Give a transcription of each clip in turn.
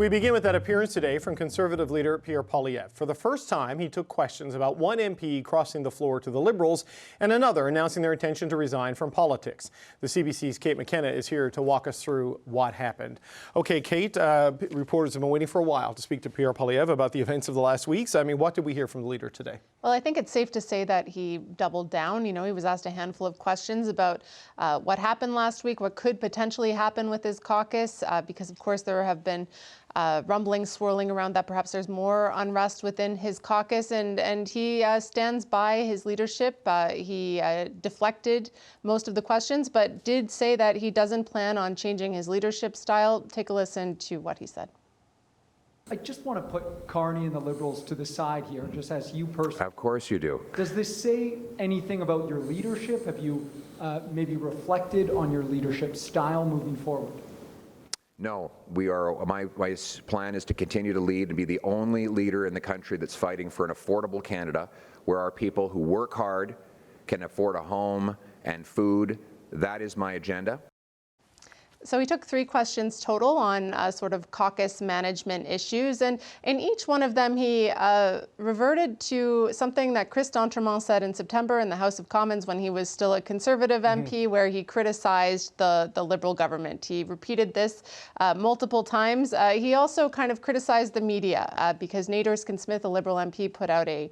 We begin with that appearance today from Conservative leader Pierre Poilievre. For the first time, he took questions about one MP crossing the floor to the Liberals and another announcing their intention to resign from politics. The CBC's Kate McKenna is here to walk us through what happened. Okay, Kate, reporters have been waiting for a while to speak to Pierre Poilievre about the events of the last weeks. I mean, what did we hear from the leader today? Well, I think it's safe to say that he doubled down. You know, he was asked a handful of questions about what happened last week, what could potentially happen with his caucus, because, of course, there have been rumblings swirling around that perhaps there's more unrest within his caucus, and he stands by his leadership. He deflected most of the questions, but did say that he doesn't plan on changing his leadership style. Take a listen to what he said. I just want to put Carney and the Liberals to the side here, just as you personally. Of course you do. Does this say anything about your leadership? Have you maybe reflected on your leadership style moving forward? No, my plan is to continue to lead and be the only leader in the country that's fighting for an affordable Canada, where our people who work hard can afford a home and food. That is my agenda. So he took 3 questions total on sort of caucus management issues, and in each one of them he reverted to something that Chris d'Entremont said in September in the House of Commons when he was still a Conservative MP, where he criticized the Liberal government. He repeated this multiple times. He also kind of criticized the media because Nate Erskine-Smith, a Liberal MP, put out a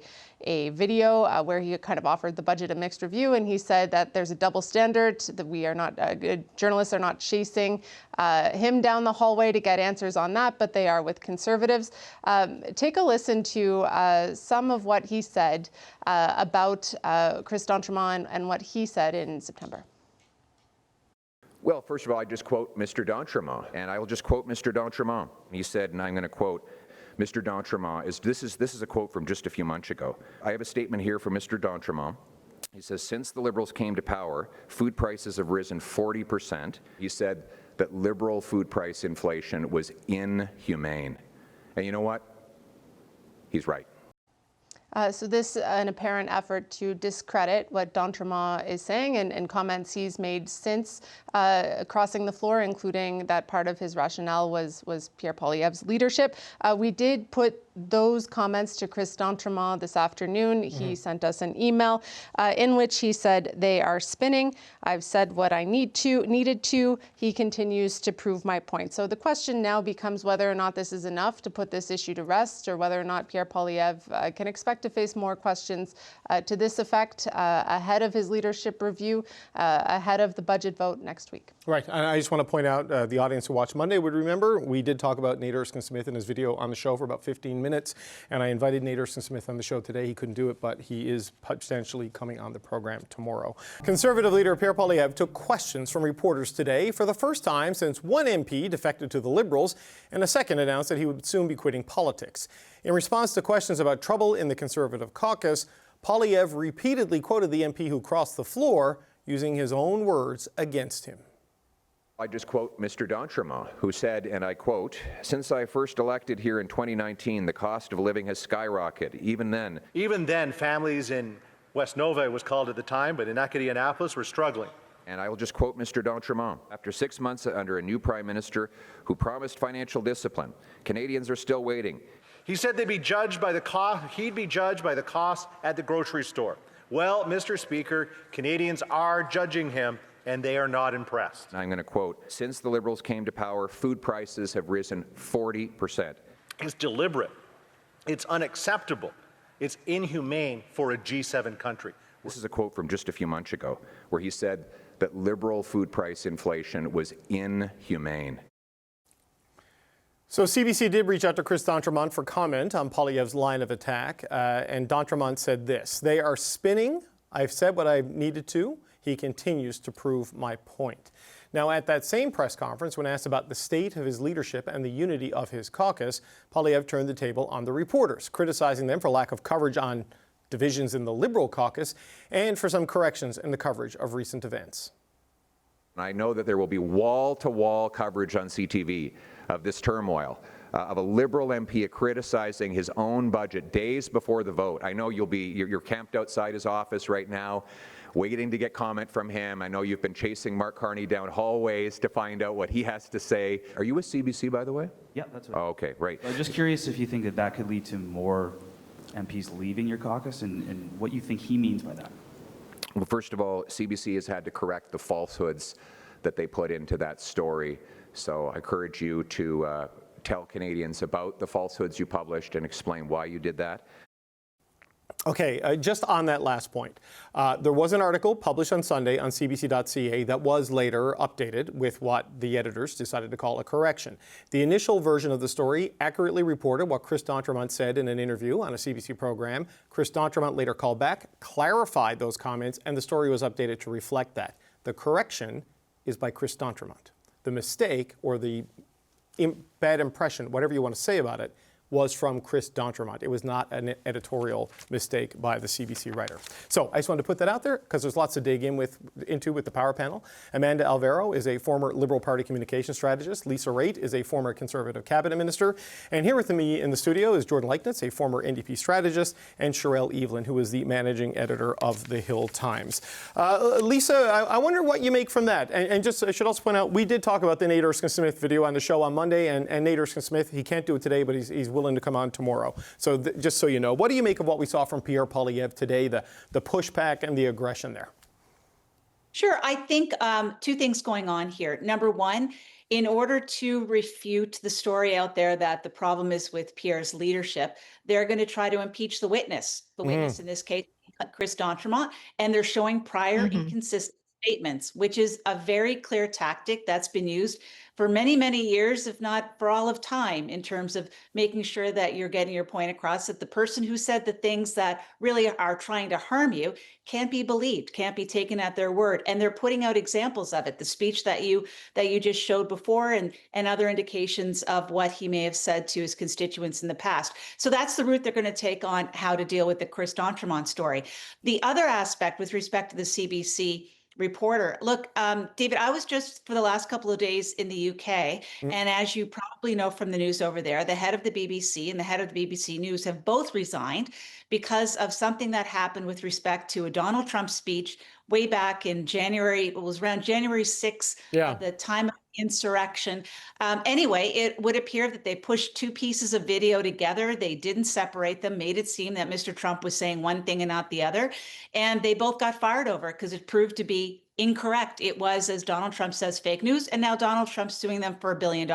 video where he kind of offered the budget a mixed review, and he said that there's a double standard, that we are not, journalists are not chasing him down the hallway to get answers on that, but they are with Conservatives. Take a listen to some of what he said about Chris d'Entremont and what he said in September. Well, first of all, I just quote Mr. d'Entremont, and I will just quote Mr. d'Entremont. He said, and I'm going to quote Mr. d'Entremont, this is a quote from just a few months ago. I have a statement here from Mr. d'Entremont. He says, since the Liberals came to power, food prices have risen 40%. He said that Liberal food price inflation was inhumane. And you know what? He's right. So this an apparent effort to discredit what d'Entremont is saying, and comments he's made since crossing the floor, including that part of his rationale was Pierre Poilievre's leadership. We did put those comments to Chris d'Entremont this afternoon. He sent us an email in which he said, they are spinning. I've said what I needed to. He continues to prove my point. So the question now becomes whether or not this is enough to put this issue to rest, or whether or not Pierre Poilievre can expect to face more questions to this effect ahead of his leadership review, ahead of the budget vote next week. Right. I just want to point out, the audience who watched Monday would remember we did talk about Nate Erskine-Smith in his video on the show for about 15 minutes, and I invited Nate Erskine-Smith on the show today. He couldn't do it, but he is potentially coming on the program tomorrow. Conservative leader Pierre Poilievre took questions from reporters today for the first time since one MP defected to the Liberals and a second announced that he would soon be quitting politics. In response to questions about trouble in the Conservative caucus, Poilievre repeatedly quoted the MP who crossed the floor, using his own words against him. I just quote Mr. d'Entremont, who said, and I quote, since I first elected here in 2019, the cost of living has skyrocketed. Even then, families in West Nova, it was called at the time, but in Acadianapolis, were struggling. And I will just quote Mr. d'Entremont. After 6 months under a new Prime Minister who promised financial discipline, Canadians are still waiting. He said they'd be judged by the cost, he'd be judged by the cost at the grocery store. Well, Mr. Speaker, Canadians are judging him, and they are not impressed. I'm going to quote, since the Liberals came to power, food prices have risen 40%. It's deliberate. It's unacceptable. It's inhumane for a G7 country. This is a quote from just a few months ago, where he said that Liberal food price inflation was inhumane. So CBC did reach out to Chris d'Entremont for comment on Poilievre's line of attack, and d'Entremont said this: they are spinning. I've said what I needed to. He continues to prove my point. Now, at that same press conference, when asked about the state of his leadership and the unity of his caucus, Poilievre turned the table on the reporters, criticizing them for lack of coverage on divisions in the Liberal caucus and for some corrections in the coverage of recent events. I know that there will be wall-to-wall coverage on CTV of this turmoil, of a Liberal MP criticizing his own budget days before the vote. I know you're camped outside his office right now. waiting to get comment from him. I know you've been chasing Mark Carney down hallways to find out what he has to say. Are you with CBC, by the way? Yeah, that's right. Oh, okay, right. I'm just curious if you think that that could lead to more MPs leaving your caucus, and what you think he means by that. Well, first of all, CBC has had to correct the falsehoods that they put into that story. So I encourage you to tell Canadians about the falsehoods you published and explain why you did that. Okay, just on that last point, there was an article published on Sunday on CBC.ca that was later updated with what the editors decided to call a correction. The initial version of the story accurately reported what Chris d'Entremont said in an interview on a CBC program. Chris d'Entremont later called back, clarified those comments, and the story was updated to reflect that. The correction is by Chris d'Entremont. The mistake, or the bad impression, whatever you want to say about it, was from Chris d'Entremont. It was not an editorial mistake by the CBC writer. So I just wanted to put that out there because there's lots to dig into with the power panel. Amanda Alvaro is a former Liberal Party communication strategist. Lisa Raitt is a former Conservative cabinet minister. And here with me in the studio is Jordan Leichnitz, a former NDP strategist, and Sherelle Evelyn, who is the managing editor of The Hill Times. Lisa, I wonder what you make from that. And just I should also point out, we did talk about the Nate Erskine-Smith video on the show on Monday, and Nate Erskine-Smith, he can't do it today, but he's willing to come on tomorrow. So just so you know, what do you make of what we saw from Pierre Poilievre today, the pushback and the aggression there? Sure. I think two things going on here. Number one, in order to refute the story out there that the problem is with Pierre's leadership, they're going to try to impeach the witness. The witness in this case, Chris d'Entremont, and they're showing prior inconsistent statements, which is a very clear tactic that's been used for many, many years, if not for all of time, in terms of making sure that you're getting your point across, that the person who said the things that really are trying to harm you can't be believed, can't be taken at their word. And they're putting out examples of it, the speech that you just showed before, and other indications of what he may have said to his constituents in the past. So that's the route they're going to take on how to deal with the Chris d'Entremont story. The other aspect with respect to the CBC reporter. Look, David, I was just for the last couple of days in the UK, and as you probably know from the news over there, the head of the BBC and the head of the BBC News have both resigned because of something that happened with respect to a Donald Trump speech way back in January. It was around January 6th, at the time of insurrection. Anyway, it would appear that they pushed two pieces of video together. They didn't separate them, made it seem that Mr. Trump was saying one thing and not the other. And they both got fired over it because it proved to be incorrect. It was, as Donald Trump says, fake news. And now Donald Trump's suing them for $1 billion.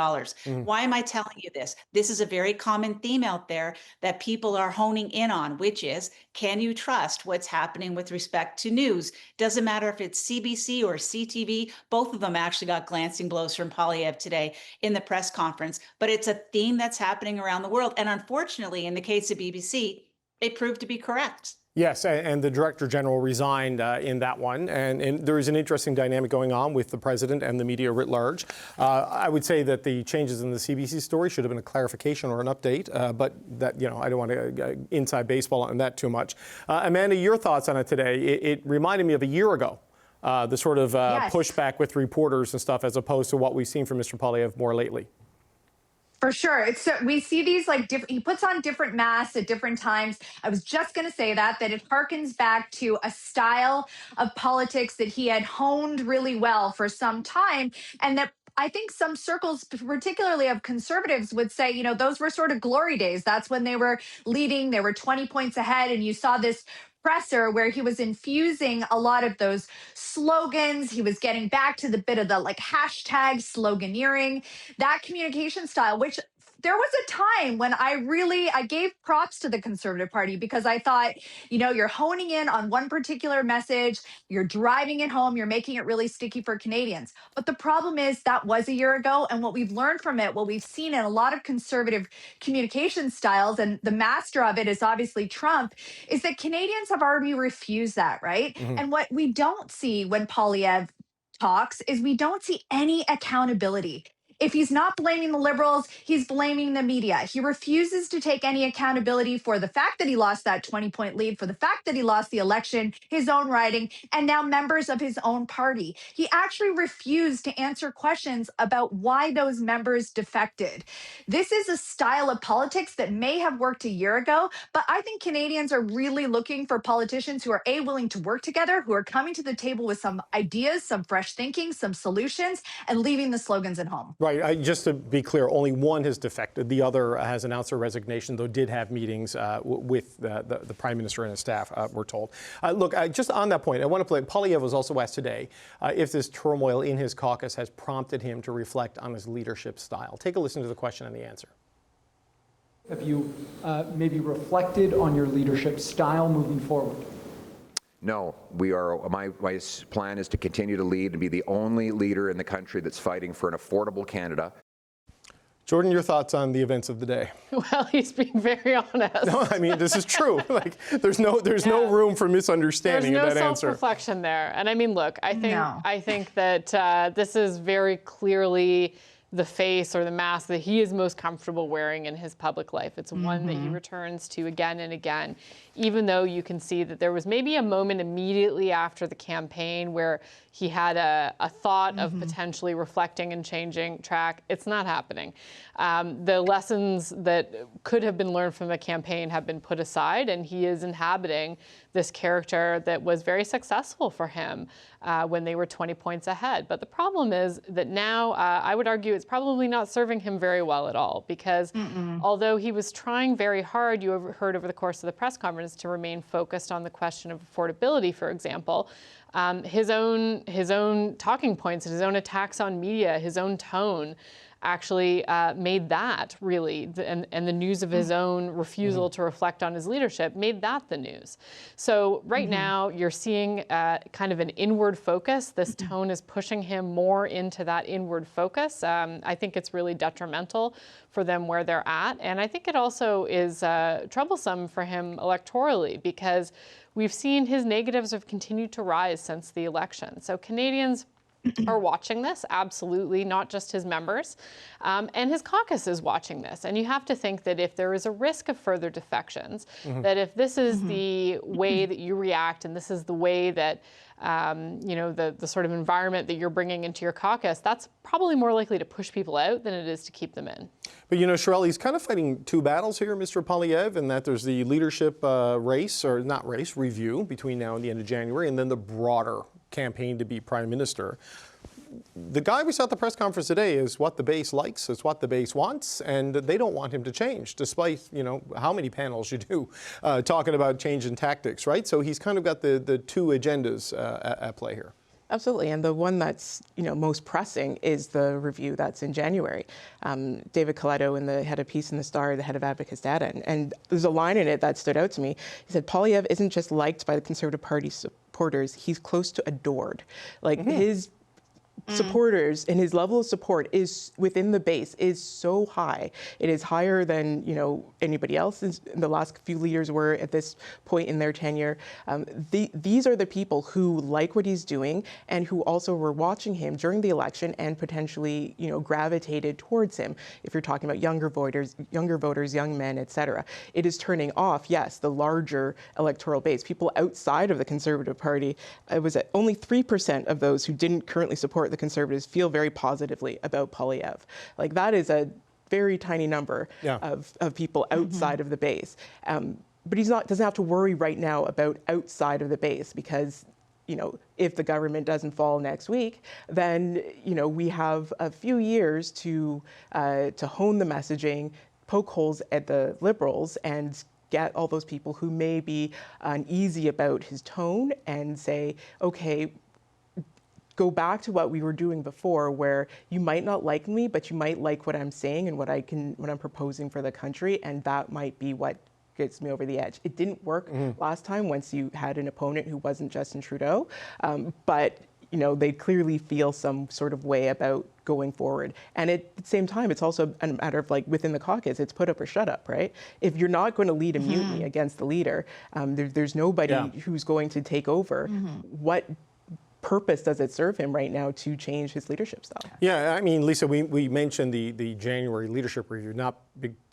Why am I telling you this? This is a very common theme out there that people are honing in on, which is, can you trust what's happening with respect to news? Doesn't matter if it's CBC or CTV. Both of them actually got glancing blows from Poilievre today in the press conference. But it's a theme that's happening around the world. And unfortunately, in the case of BBC, it proved to be correct. Yes, and the Director General resigned in that one. And there is an interesting dynamic going on with the President and the media writ large. I would say that the changes in the CBC story should have been a clarification or an update, but that, I don't want to inside baseball on that too much. Amanda, your thoughts on it today? It reminded me of a year ago, the sort of pushback with reporters and stuff, as opposed to what we've seen from Mr. Poilievre more lately. For sure. We see these he puts on different masks at different times. I was just going to say that it harkens back to a style of politics that he had honed really well for some time. And that I think some circles, particularly of conservatives, would say, those were sort of glory days. That's when they were leading. They were 20 points ahead. And you saw this presser where he was infusing a lot of those slogans. He was getting back to the bit of the hashtag sloganeering, that communication style, which there was a time when I gave props to the Conservative Party because I thought, you're honing in on one particular message, you're driving it home, you're making it really sticky for Canadians. But the problem is that was a year ago. And what we've learned from it, what we've seen in a lot of conservative communication styles, and the master of it is obviously Trump, is that Canadians have already refused that, right? And what we don't see when Poilievre talks is we don't see any accountability. If he's not blaming the Liberals, he's blaming the media. He refuses to take any accountability for the fact that he lost that 20-point lead, for the fact that he lost the election, his own riding, and now members of his own party. He actually refused to answer questions about why those members defected. This is a style of politics that may have worked a year ago, but I think Canadians are really looking for politicians who are willing to work together, who are coming to the table with some ideas, some fresh thinking, some solutions, and leaving the slogans at home. Right. Just to be clear, only one has defected. The other has announced her resignation, though did have meetings with the Prime Minister and his staff, we're told. Look, just on that point, I want to play. Poilievre was also asked today if this turmoil in his caucus has prompted him to reflect on his leadership style. Take a listen to the question and the answer. Have you maybe reflected on your leadership style moving forward? No, my plan is to continue to lead and be the only leader in the country that's fighting for an affordable Canada. Jordan, your thoughts on the events of the day? Well, he's being very honest. No, I mean, this is true. Like, there's no room for misunderstanding of that answer. There's no self-reflection there. And I mean, look, I think that this is very clearly the face or the mask that he is most comfortable wearing in his public life. It's one that he returns to again and again, even though you can see that there was maybe a moment immediately after the campaign where he had a thought of potentially reflecting and changing track. It's not happening. The lessons that could have been learned from the campaign have been put aside, and he is inhabiting this character that was very successful for him when they were 20 points ahead. But the problem is that now, I would argue it's probably not serving him very well at all, because although he was trying very hard, you heard over the course of the press conference, to remain focused on the question of affordability, for example, his own talking points, his own attacks on media, his own tone actually made that really, and the news of his own refusal to reflect on his leadership made that the news. So right now you're seeing kind of an inward focus. This tone is pushing him more into that inward focus. I think it's really detrimental for them where they're at. And I think it also is troublesome for him electorally, because we've seen his negatives have continued to rise since the election. So Canadians are watching this, absolutely, not just his members. And his caucus is watching this. And you have to think that if there is a risk of further defections, that if this is the way that you react, and this is the way that, the sort of environment that you're bringing into your caucus, that's probably more likely to push people out than it is to keep them in. But, Sherelle, he's kind of fighting two battles here, Mr. Poilievre, in that there's the leadership review between now and the end of January, and then the broader campaign to be Prime Minister. The guy we saw at the press conference today is what the base likes, is what the base wants, and they don't want him to change, despite, how many panels you do talking about change in tactics, right? So he's kind of got the two agendas at play here. Absolutely, and the one that's most pressing is the review that's in January. David Coletto, in the head of Peace in the Star, the head of Advocates Data, and there's a line in it that stood out to me. He said, Poilievre isn't just liked by the Conservative Party supporters, he's close to adored. Like his supporters and his level of support is within the base is so high. It is higher than anybody else in the last few leaders were at this point in their tenure. These are the people who like what he's doing and who also were watching him during the election and potentially gravitated towards him. If you're talking about younger voters, young men, etc. It is turning off, yes, the larger electoral base. People outside of the Conservative Party, it was at only 3% of those who didn't currently support the Conservatives feel very positively about Poilievre. Like, that is a very tiny number of people outside of the base. But doesn't have to worry right now about outside of the base, because if the government doesn't fall next week, then we have a few years to hone the messaging, poke holes at the Liberals, and get all those people who may be uneasy about his tone and say, okay, go back to what we were doing before, where you might not like me, but you might like what I'm saying and what I'm proposing for the country, and that might be what gets me over the edge. It didn't work last time once you had an opponent who wasn't Justin Trudeau, but they clearly feel some sort of way about going forward. And at the same time, it's also a matter of, like, within the caucus, it's put up or shut up, right? If you're not going to lead a mutiny against the leader, there's nobody who's going to take over. What purpose does it serve him right now to change his leadership style? Yeah, I mean, Lisa, we mentioned the January leadership review, not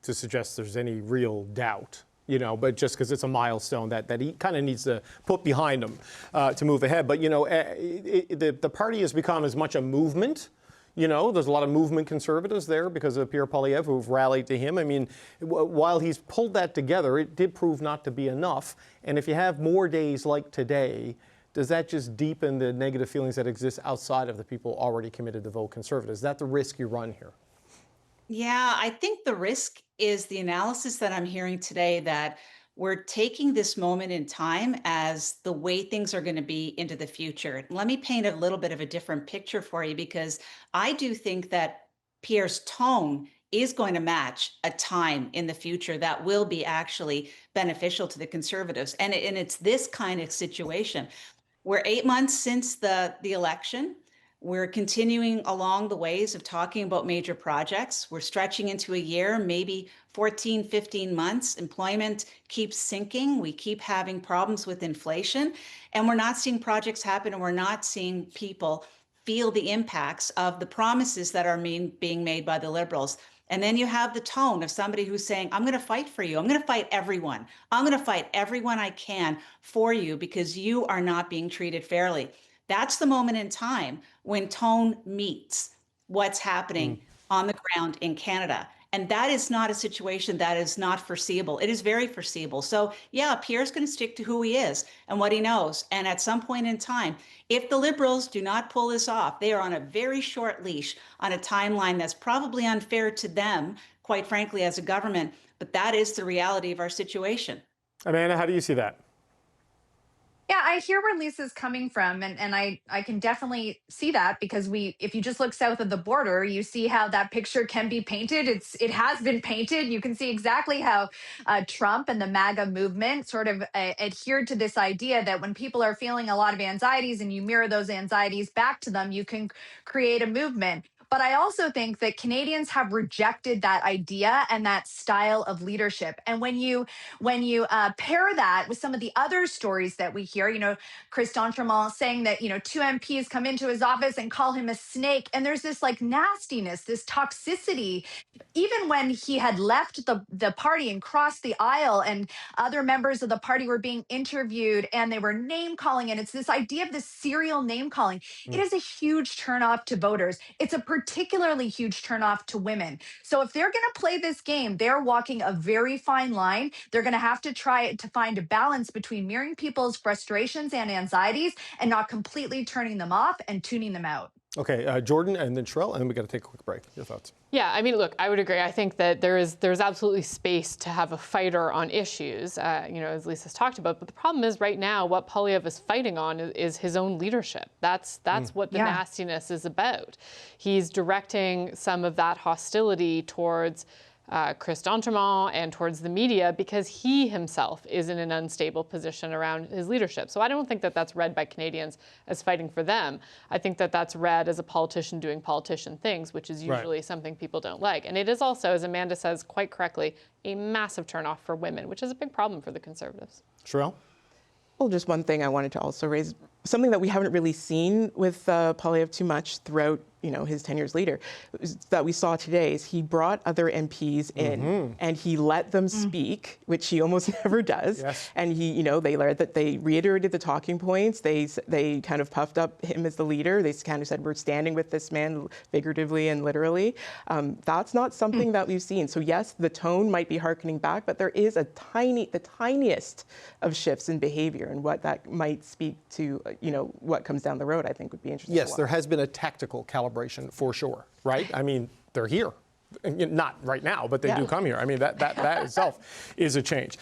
to suggest there's any real doubt, but just because it's a milestone that he kind of needs to put behind him to move ahead. But, the party has become as much a movement. There's a lot of movement conservatives there because of Pierre Poilievre who've rallied to him. I mean, while he's pulled that together, it did prove not to be enough. And if you have more days like today, does that just deepen the negative feelings that exist outside of the people already committed to vote Conservative? Is that the risk you run here? Yeah, I think the risk is the analysis that I'm hearing today that we're taking this moment in time as the way things are going to be into the future. Let me paint a little bit of a different picture for you, because I do think that Pierre's tone is going to match a time in the future that will be actually beneficial to the Conservatives. And it's this kind of situation. We're 8 months since the election. We're continuing along the ways of talking about major projects. We're stretching into a year, maybe 14, 15 months. Employment keeps sinking. We keep having problems with inflation, and we're not seeing projects happen, and we're not seeing people feel the impacts of the promises that are being made by the Liberals. And then you have the tone of somebody who's saying, I'm going to fight for you. I'm going to fight everyone. I'm going to fight everyone I can for you because you are not being treated fairly. That's the moment in time when tone meets what's happening on the ground in Canada. And that is not a situation that is not foreseeable. It is very foreseeable. So yeah, Pierre's going to stick to who he is and what he knows. And at some point in time, if the Liberals do not pull this off, they are on a very short leash on a timeline that's probably unfair to them, quite frankly, as a government. But that is the reality of our situation. Amanda, how do you see that? Yeah, I hear where Lisa's coming from, and I can definitely see that, because if you just look south of the border, you see how that picture can be painted. It has been painted. You can see exactly how Trump and the MAGA movement sort of adhered to this idea that when people are feeling a lot of anxieties and you mirror those anxieties back to them, you can create a movement. But I also think that Canadians have rejected that idea and that style of leadership. And when you pair that with some of the other stories that we hear, Chris D'Entremont saying that, 2 MPs come into his office and call him a snake. And there's this like nastiness, this toxicity. Even when he had left the party and crossed the aisle and other members of the party were being interviewed and they were name calling, and it's this idea of this serial name calling. It is a huge turnoff to voters. It's a particularly huge turnoff to women. So if they're going to play this game, they're walking a very fine line. They're going to have to try to find a balance between mirroring people's frustrations and anxieties and not completely turning them off and tuning them out. Okay, Jordan and then Sherelle, and then we got to take a quick break. Your thoughts? Yeah, I mean, look, I would agree. I think that there's absolutely space to have a fighter on issues, as Lisa's talked about. But the problem is right now, what Poilievre is fighting on is his own leadership. That's what the nastiness is about. He's directing some of that hostility towards Chris D'Entremont and towards the media because he himself is in an unstable position around his leadership. So I don't think that that's read by Canadians as fighting for them. I think that that's read as a politician doing politician things, which is usually something people don't like. And it is also, as Amanda says quite correctly, a massive turnoff for women, which is a big problem for the Conservatives. Sherelle? Well, just one thing I wanted to also raise, something that we haven't really seen with Poilievre too much throughout his tenure as leader, that we saw today is he brought other MPs in and he let them speak, which he almost never does. Yes. And they reiterated the talking points. They kind of puffed up him as the leader. They kind of said, we're standing with this man figuratively and literally. That's not something that we've seen. So yes, the tone might be hearkening back, but there is the tiniest of shifts in behavior, and what that might speak to, what comes down the road, I think would be interesting. Yes, there has been a tactical calibration for sure, right? I mean, they're here. Not right now, but they do come here. I mean, that itself is a change.